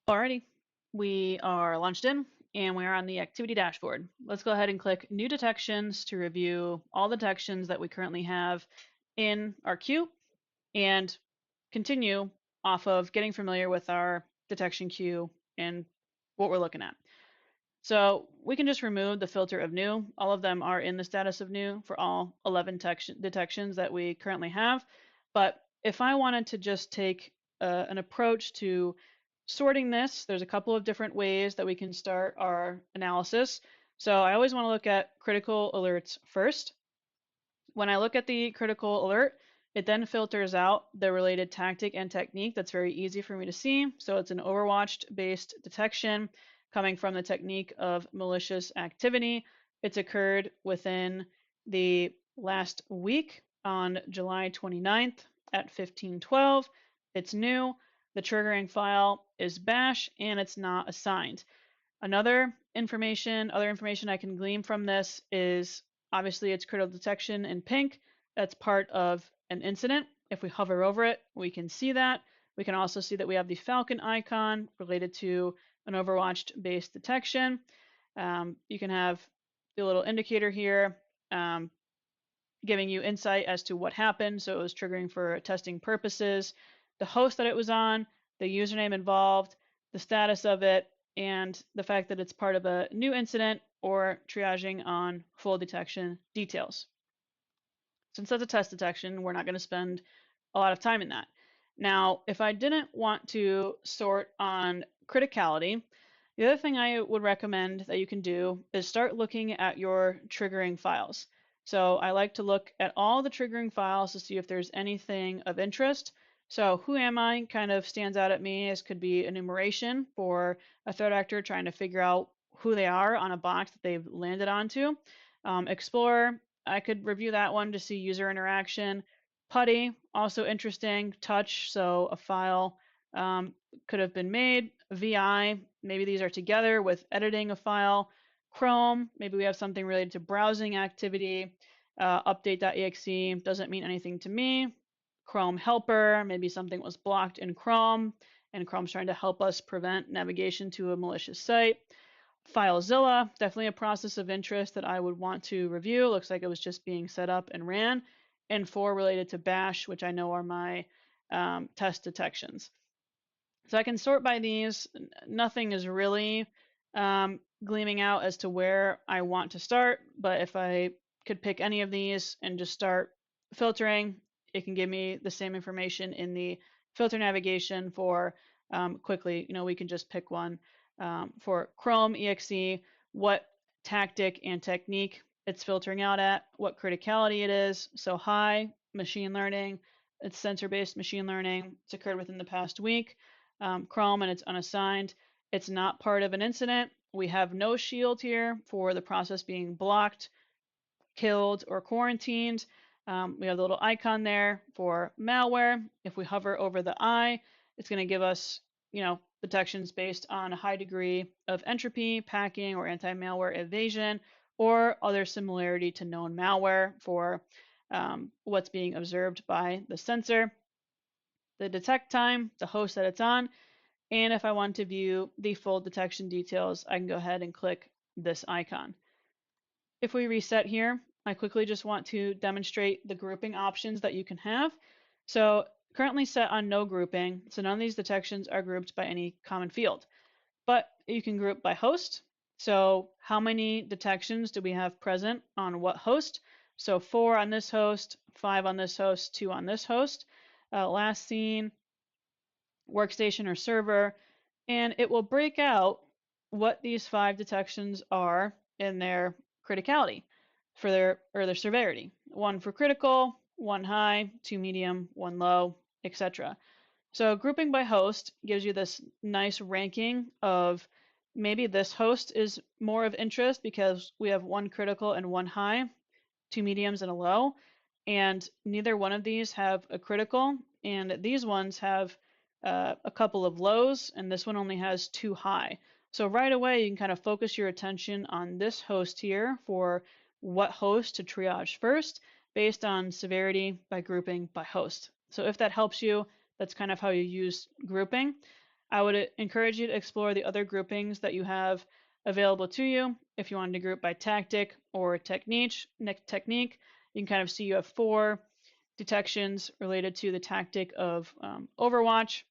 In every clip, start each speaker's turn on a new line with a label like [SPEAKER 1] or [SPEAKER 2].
[SPEAKER 1] Alrighty, we are launched in and we are on the activity dashboard. Let's go ahead and click new detections to review all the detections that we currently have in our queue and continue off of getting familiar with our detection queue and what we're looking at. So we can just remove the filter of new. All of them are in the status of new for all 11 detections that we currently have. But if I wanted to just take an approach to sorting this, there's a couple of different ways that we can start our analysis. So I always want to look at critical alerts first. When I look at the critical alert, it then filters out the related tactic and technique. That's very easy for me to see. So it's an Overwatch based detection coming from the technique of malicious activity. It's occurred within the last week on July 29th at 15:12. It's new. The triggering file is bash and it's not assigned. Other information I can glean from this is obviously it's critical detection in pink. That's part of an incident. If we hover over it, we can see that. We can also see that we have the Falcon icon related to an Overwatch-based detection. You can have the little indicator here giving you insight as to what happened. So it was triggering for testing purposes, the host that it was on, the username involved, the status of it, and the fact that it's part of a new incident or triaging on full detection details. Since that's a test detection, we're not going to spend a lot of time in that. Now, if I didn't want to sort on criticality, the other thing I would recommend that you can do is start looking at your triggering files. So I like to look at all the triggering files to see if there's anything of interest. So who am I kind of stands out at me as could be enumeration for a threat actor trying to figure out who they are on a box that they've landed onto. Explorer, I could review that one to see user interaction. Putty, also interesting. Touch, so a file could have been made. VI, maybe these are together with editing a file. Chrome, maybe we have something related to browsing activity. Update.exe doesn't mean anything to me. Chrome helper, maybe something was blocked in Chrome and Chrome's trying to help us prevent navigation to a malicious site. FileZilla, definitely a process of interest that I would want to review. Looks like it was just being set up and ran. And 4 related to bash, which I know are my test detections. So I can sort by these. Nothing is really gleaming out as to where I want to start, but if I could pick any of these and just start filtering, it can give me the same information in the filter navigation for quickly. We can just pick one for Chrome exe, what tactic and technique it's filtering out at, what criticality it is. So high, machine learning, it's sensor-based machine learning. It's occurred within the past week. Chrome and it's unassigned. It's not part of an incident. We have no shield here for the process being blocked, killed, or quarantined. We have the little icon there for malware. If we hover over the eye, it's going to give us, detections based on a high degree of entropy, packing, or anti-malware evasion, or other similarity to known malware for what's being observed by the sensor. The detect time, the host that it's on, and if I want to view the full detection details, I can go ahead and click this icon. If we reset here, I quickly just want to demonstrate the grouping options that you can have. So currently set on no grouping, so none of these detections are grouped by any common field. But you can group by host. So how many detections do we have present on what host? So 4 on this host, 5 on this host, 2 on this host. Last seen, workstation or server, and it will break out what these 5 detections are in their criticality for their severity. 1 for critical, 1 high, 2 medium, 1 low, etc. So grouping by host gives you this nice ranking of maybe this host is more of interest because we have 1 critical and 1 high, 2 mediums and a low, and neither one of these have a critical, and these ones have a couple of lows, and this one only has 2 high. So right away, you can kind of focus your attention on this host here for what host to triage first based on severity by grouping by host. So if that helps you, that's kind of how you use grouping. I would encourage you to explore the other groupings that you have available to you. If you wanted to group by tactic or technique, you can kind of see you have 4 detections related to the tactic of Overwatch.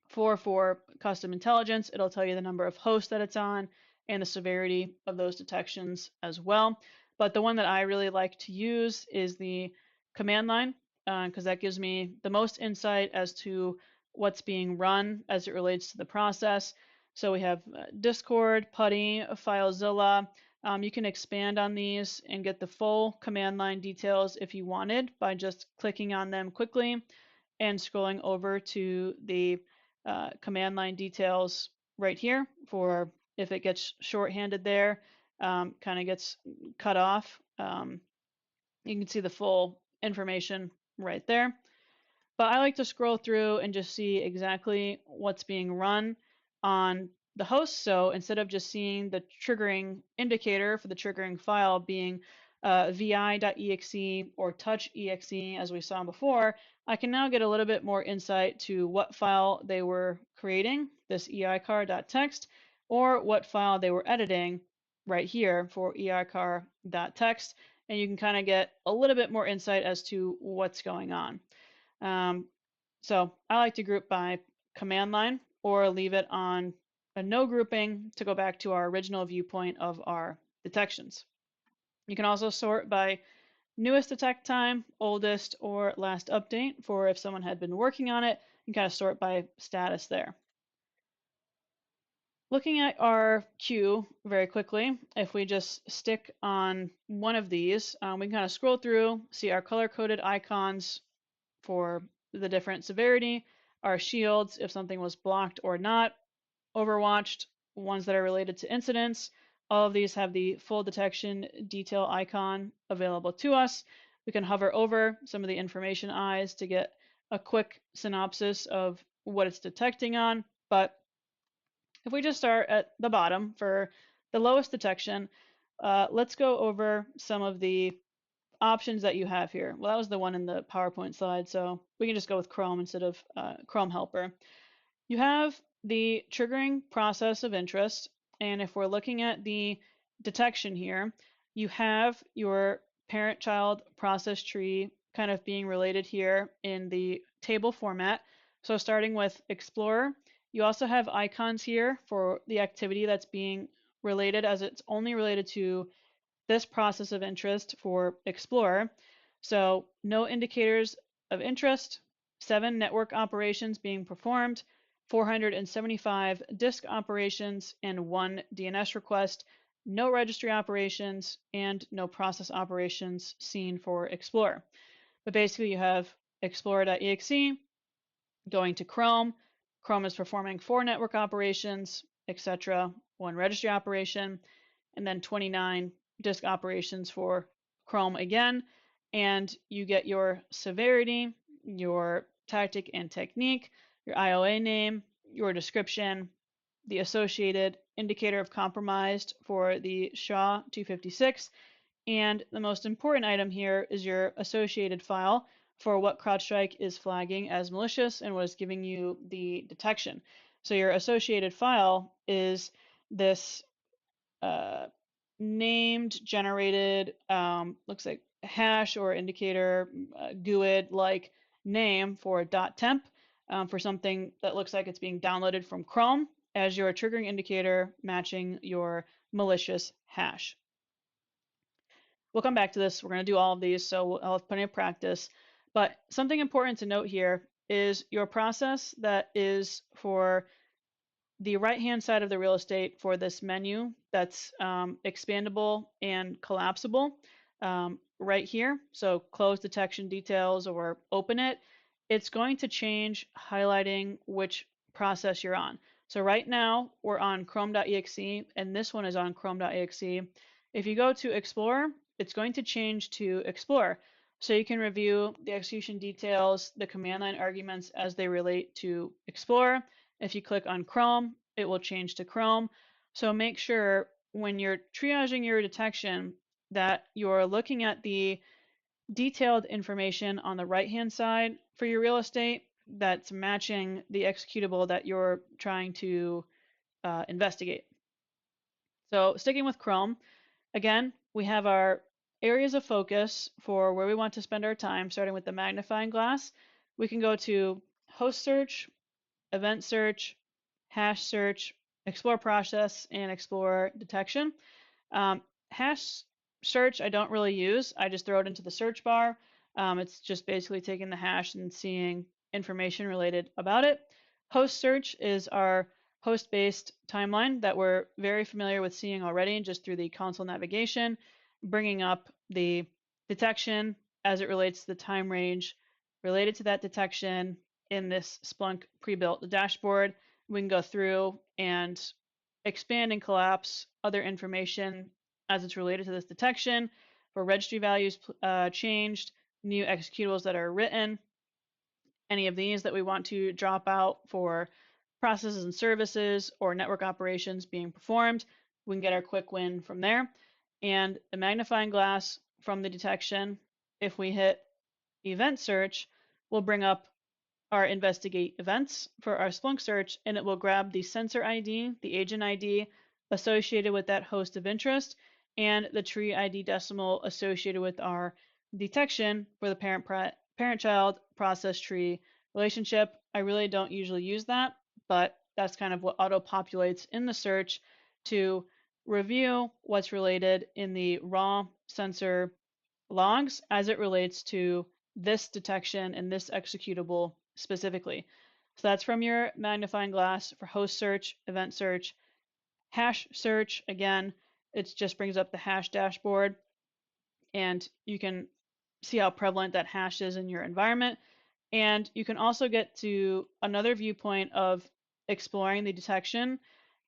[SPEAKER 1] 4 for custom intelligence. It'll tell you the number of hosts that it's on and the severity of those detections as well. But the one that I really like to use is the command line, because that gives me the most insight as to what's being run as it relates to the process. So we have Discord, PuTTY, FileZilla. You can expand on these and get the full command line details if you wanted by just clicking on them quickly and scrolling over to the command line details right here for if it gets shorthanded there, kind of gets cut off. You can see the full information right there. But I like to scroll through and just see exactly what's being run on the host. So instead of just seeing the triggering indicator for the triggering file being vi.exe or touch.exe as we saw before, I can now get a little bit more insight to what file they were creating, this eicar.txt, or what file they were editing right here for eicar.txt. And you can kind of get a little bit more insight as to what's going on. So I like to group by command line or leave it on a no grouping to go back to our original viewpoint of our detections. You can also sort by newest detect time, oldest, or last update for if someone had been working on it. You can kind of sort by status there. Looking at our queue very quickly, if we just stick on one of these, we can kind of scroll through, see our color-coded icons for the different severity, our shields, if something was blocked or not, overwatched, ones that are related to incidents. All of these have the full detection detail icon available to us. We can hover over some of the information eyes to get a quick synopsis of what it's detecting on. But if we just start at the bottom for the lowest detection, let's go over some of the options that you have here. Well, that was the one in the PowerPoint slide, so we can just go with Chrome instead of Chrome Helper. You have the triggering process of interest, and if we're looking at the detection here, you have your parent-child process tree kind of being related here in the table format. So starting with Explorer, you also have icons here for the activity that's being related, as it's only related to this process of interest for Explorer. So no indicators of interest, 7 network operations being performed, 475 disk operations, and 1 DNS request, no registry operations, and no process operations seen for Explorer. But basically you have explorer.exe going to Chrome. Chrome is performing 4 network operations, etc., 1 registry operation, and then 29 disk operations for Chrome again. And you get your severity, your tactic and technique, your IOA name, your description, the associated indicator of compromised for the SHA-256, and the most important item here is your associated file for what CrowdStrike is flagging as malicious and was giving you the detection. So your associated file is this named generated, looks like hash or indicator GUID like name for .temp for something that looks like it's being downloaded from Chrome as your triggering indicator matching your malicious hash. We'll come back to this. We're going to do all of these, so I'll have plenty of practice. But something important to note here is your process that is for the right-hand side of the real estate for this menu that's expandable and collapsible right here. So close detection details or open it. It's going to change highlighting which process you're on. So right now we're on chrome.exe and this one is on chrome.exe. If you go to Explorer, it's going to change to Explorer. So you can review the execution details, the command line arguments as they relate to Explorer. If you click on Chrome, it will change to Chrome. So make sure when you're triaging your detection that you're looking at the detailed information on the right-hand side for your real estate that's matching the executable that you're trying to investigate. So sticking with Chrome, again, we have our areas of focus for where we want to spend our time, starting with the magnifying glass. We can go to host search, event search, hash search, explore process, and explore detection. Hash search I don't really use. I just throw it into the search bar. It's just basically taking the hash and seeing information related about it. Host search is our host-based timeline that we're very familiar with seeing already just through the console navigation, bringing up the detection as it relates to the time range related to that detection in this Splunk pre-built dashboard. We can go through and expand and collapse other information as it's related to this detection for registry values changed, new executables that are written, any of these that we want to drop out for processes and services or network operations being performed. We can get our quick win from there. And the magnifying glass from the detection, if we hit event search, will bring up our investigate events for our Splunk search, and it will grab the sensor ID, the agent ID associated with that host of interest, and the tree ID decimal associated with our detection for the parent-child process tree relationship. I really don't usually use that, but that's kind of what auto-populates in the search to review what's related in the raw sensor logs as it relates to this detection and this executable specifically. So that's from your magnifying glass for host search, event search. Hash search, again, it just brings up the hash dashboard, and you can see how prevalent that hash is in your environment. And you can also get to another viewpoint of exploring the detection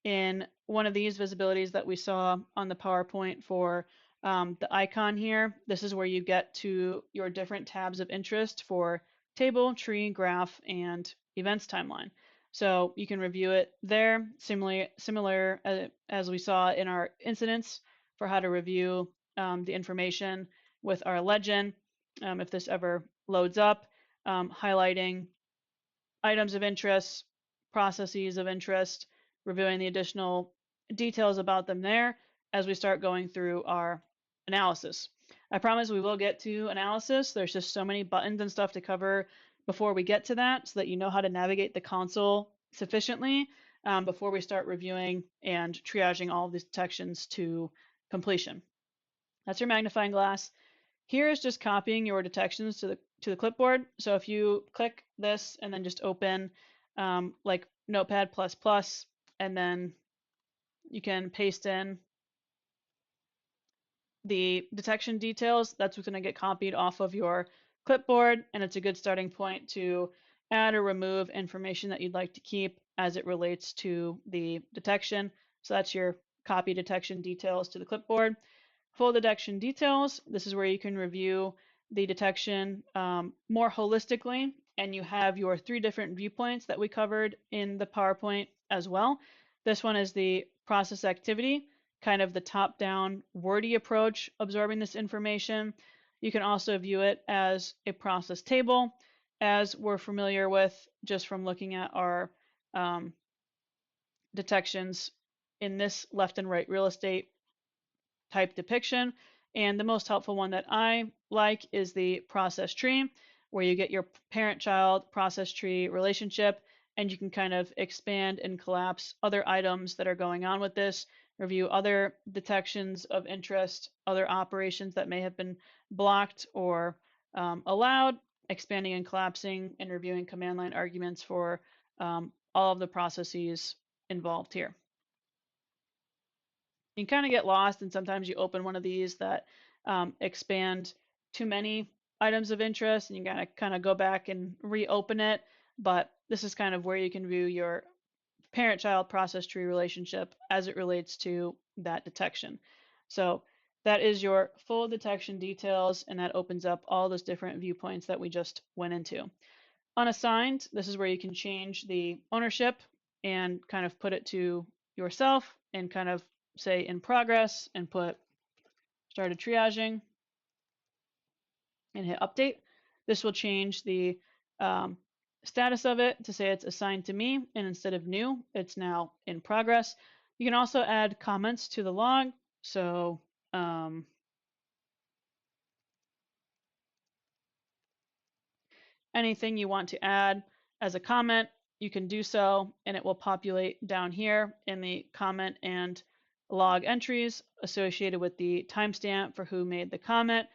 [SPEAKER 1] in one of these visibilities that we saw on the PowerPoint for the icon here. This is where you get to your different tabs of interest for table, tree, graph, and events timeline. So you can review it there, similar as we saw in our incidents for how to review the information with our legend if this ever loads up, highlighting items of interest, processes of interest, reviewing the additional details about them there as we start going through our analysis. I promise we will get to analysis. There's just so many buttons and stuff to cover before we get to that so that you know how to navigate the console sufficiently before we start reviewing and triaging all of these detections to completion. That's your magnifying glass. Here is just copying your detections to the clipboard. So if you click this and then just open like Notepad++, and then you can paste in the detection details, that's what's going to get copied off of your clipboard, and it's a good starting point to add or remove information that you'd like to keep as it relates to the detection. So that's your copy detection details to the clipboard. Full detection details, this is where you can review the detection more holistically, and you have your 3 different viewpoints that we covered in the PowerPoint as well. This one is the process activity, kind of the top-down wordy approach absorbing this information. You can also view it as a process table, as we're familiar with just from looking at our detections in this left and right real estate type depiction. And the most helpful one that I like is the process tree, where you get your parent-child process tree relationship, and you can kind of expand and collapse other items that are going on with this, review other detections of interest, other operations that may have been blocked or allowed, expanding and collapsing and reviewing command line arguments for all of the processes involved here. You kind of get lost, and sometimes you open one of these that expand too many items of interest, and you gotta kind of go back and reopen it. But this is kind of where you can view your parent-child process tree relationship as it relates to that detection. So that is your full detection details, and that opens up all those different viewpoints that we just went into. Unassigned, this is where you can change the ownership and kind of put it to yourself and kind of say in progress and put started triaging and hit update. This will change the status of it to say it's assigned to me, and instead of new, it's now in progress. You can also add comments to the log. So anything you want to add as a comment, you can do so, and it will populate down here in the comment and log entries associated with the timestamp for who made the comment.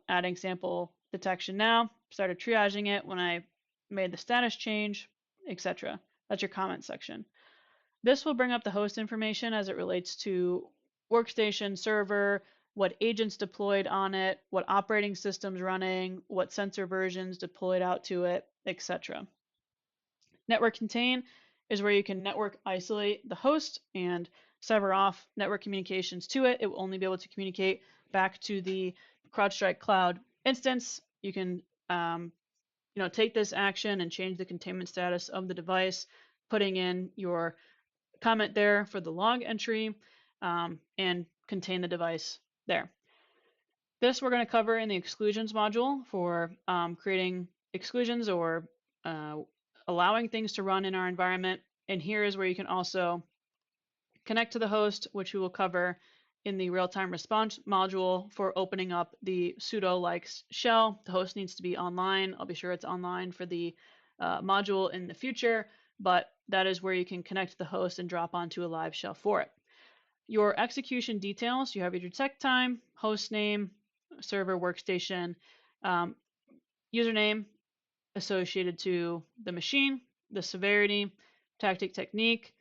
[SPEAKER 1] Adding sample detection now, started triaging it when I made the status change, etc. That's your comment section. This will bring up the host information as it relates to workstation, server, what agents deployed on it, what operating systems running, what sensor versions deployed out to it, etc. Network contain is where you can network isolate the host and sever off network communications to it. It will only be able to communicate back to the CrowdStrike cloud instance. You can take this action and change the containment status of the device, putting in your comment there for the log entry, and contain the device there. This we're going to cover in the exclusions module for creating exclusions or allowing things to run in our environment. And here is where you can also connect to the host, which we will cover in the real-time response module for opening up the sudo-like shell. The host needs to be online. I'll be sure it's online for the module in the future, but that is where you can connect to the host and drop onto a live shell for it. Your execution details, you have your detect time, host name, server workstation, username associated to the machine, the severity, tactic technique,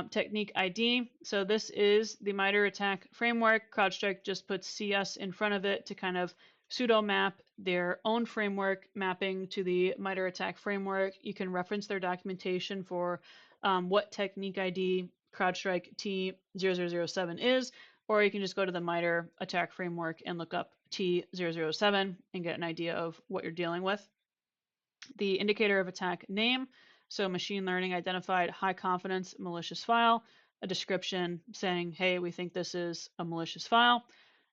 [SPEAKER 1] technique ID. So this is the MITRE ATT&CK framework. CrowdStrike just puts CS in front of it to kind of pseudo map their own framework mapping to the MITRE ATT&CK framework. You can reference their documentation for what technique ID CrowdStrike T0007 is, or you can just go to the MITRE ATT&CK framework and look up T007 and get an idea of what you're dealing with. The indicator of attack name, so machine learning identified high confidence malicious file, a description saying, hey, we think this is a malicious file.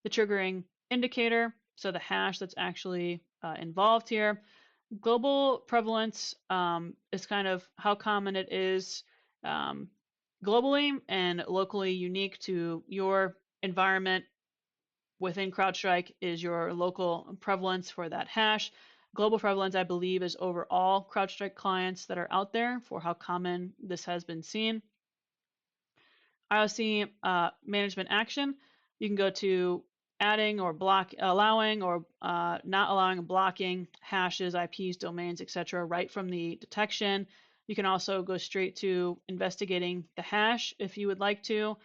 [SPEAKER 1] The triggering indicator, so the hash that's actually involved here. Global prevalence is kind of how common it is globally and locally unique to your environment. Within CrowdStrike is your local prevalence for that hash. Global prevalence, I believe, is over all CrowdStrike clients that are out there for how common this has been seen. IOC management action, you can go to adding or allowing or not allowing, blocking hashes, IPs, domains, etc. right from the detection. You can also go straight to investigating the hash if you would like to,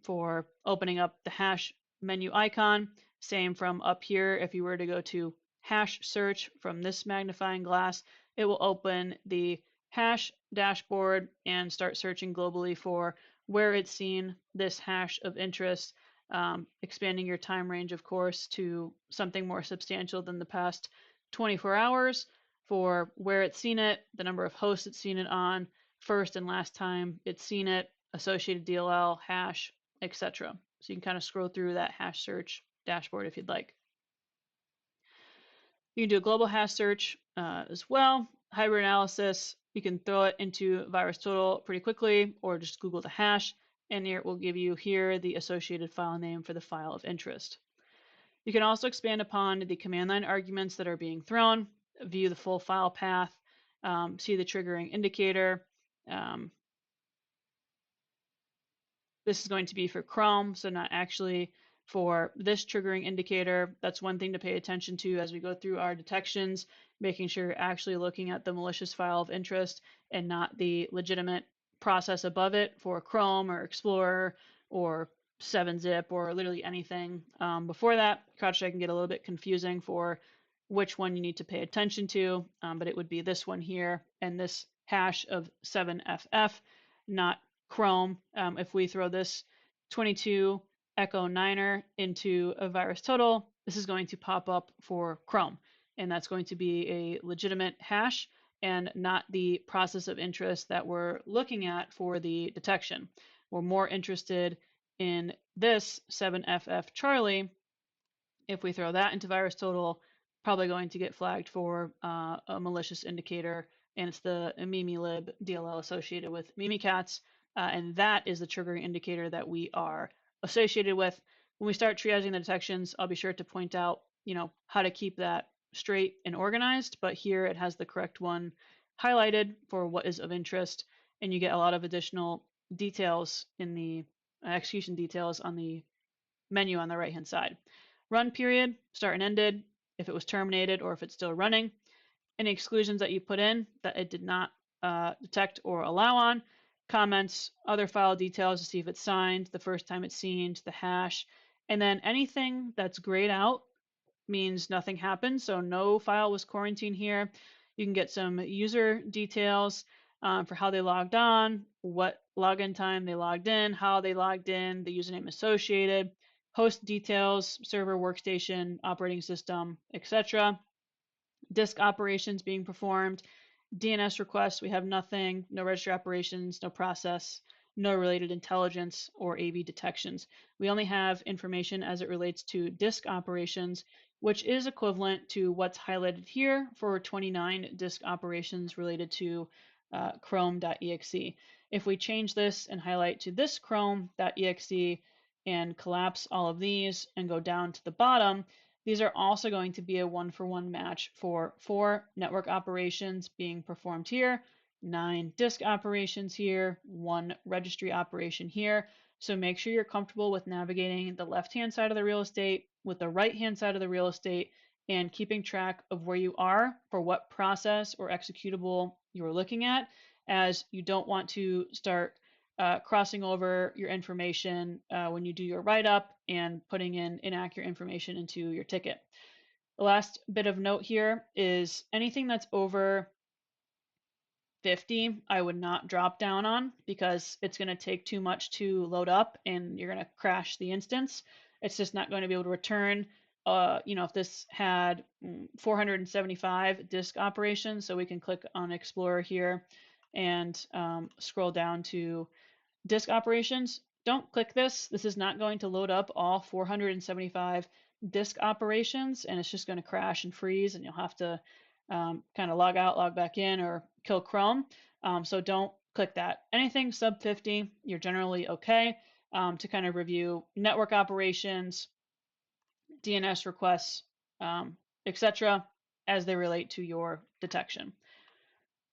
[SPEAKER 1] for opening up the hash menu icon. Same from up here. If you were to go to hash search from this magnifying glass, it will open the hash dashboard and start searching globally for where it's seen this hash of interest, expanding your time range, of course, to something more substantial than the past 24 hours for where it's seen it, the number of hosts it's seen it on, first and last time it's seen it, associated DLL, hash, etc. So you can kind of scroll through that hash search dashboard if you'd like. You can do a global hash search as well. Hybrid analysis, you can throw it into VirusTotal pretty quickly, or just Google the hash, and it will give you here the associated file name for the file of interest. You can also expand upon the command line arguments that are being thrown, view the full file path, see the triggering indicator. This is going to be for Chrome, so not actually for this triggering indicator. That's one thing to pay attention to as we go through our detections, making sure you're actually looking at the malicious file of interest and not the legitimate process above it for Chrome or Explorer or 7-zip or literally anything before that. CrowdStrike can get a little bit confusing for which one you need to pay attention to, but it would be this one here and this hash of 7FF, not Chrome. If we throw this 22 Echo 9er into a VirusTotal, this is going to pop up for Chrome, and that's going to be a legitimate hash and not the process of interest that we're looking at for the detection. We're more interested in this 7FF Charlie. If we throw that into VirusTotal, probably going to get flagged for a malicious indicator and it's the mimilib DLL associated with Mimikatz, and that is the triggering indicator that we are associated with. When we start triaging the detections, I'll be sure to point out, how to keep that straight and organized, but here it has the correct one highlighted for what is of interest, and you get a lot of additional details in the execution details on the menu on the right hand side. Run period, start and ended, if it was terminated or if it's still running, any exclusions that you put in that it did not detect or allow on, comments, other file details to see if it's signed, the first time it's seen, the hash, and then anything that's grayed out means nothing happened, so no file was quarantined here. You can get some user details for how they logged on, what login time they logged in, how they logged in, the username associated, host details, server, workstation, operating system, etc. Disk operations being performed, DNS requests, we have nothing, no registry operations, no process, no related intelligence or AV detections. We only have information as it relates to disk operations, which is equivalent to what's highlighted here for 29 disk operations related to chrome.exe. If we change this and highlight to this chrome.exe and collapse all of these and go down to the bottom, these are also going to be a one-for-one match for 4 network operations being performed here, 9 disk operations here, 1 registry operation here. So make sure you're comfortable with navigating the left-hand side of the real estate with the right-hand side of the real estate and keeping track of where you are for what process or executable you're looking at, as you don't want to start crossing over your information when you do your write-up and putting in inaccurate information into your ticket. The last bit of note here is anything that's over 50, I would not drop down on because it's going to take too much to load up and you're going to crash the instance. It's just not going to be able to return. If this had 475 disk operations, so we can click on Explorer here and scroll down to disk operations. Don't click this. This is not going to load up all 475 disk operations, and it's just going to crash and freeze, and you'll have to kind of log out, log back in, or kill Chrome. So don't click that. Anything sub 50, you're generally okay to kind of review network operations, DNS requests, etc., as they relate to your detection.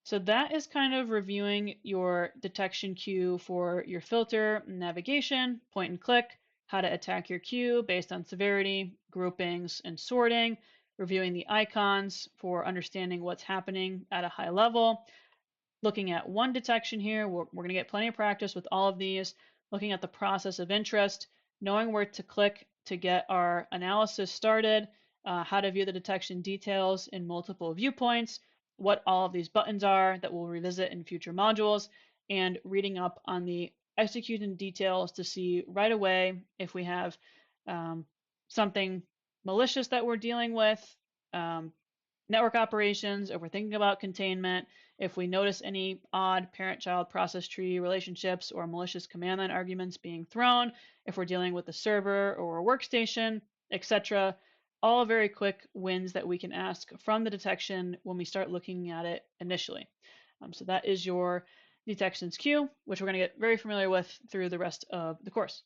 [SPEAKER 1] So that is kind of reviewing your detection queue for your filter, navigation, point and click, how to attack your queue based on severity, groupings, and sorting, reviewing the icons for understanding what's happening at a high level, looking at one detection here. We're going to get plenty of practice with all of these, looking at the process of interest, knowing where to click to get our analysis started, how to view the detection details in multiple viewpoints, what all of these buttons are that we'll revisit in future modules, and reading up on the execution details to see right away if we have something malicious that we're dealing with, network operations, if we're thinking about containment, if we notice any odd parent-child process tree relationships or malicious command line arguments being thrown, if we're dealing with a server or a workstation, etc. All very quick wins that we can ask from the detection when we start looking at it initially. So that is your detections queue, which we're going to get very familiar with through the rest of the course.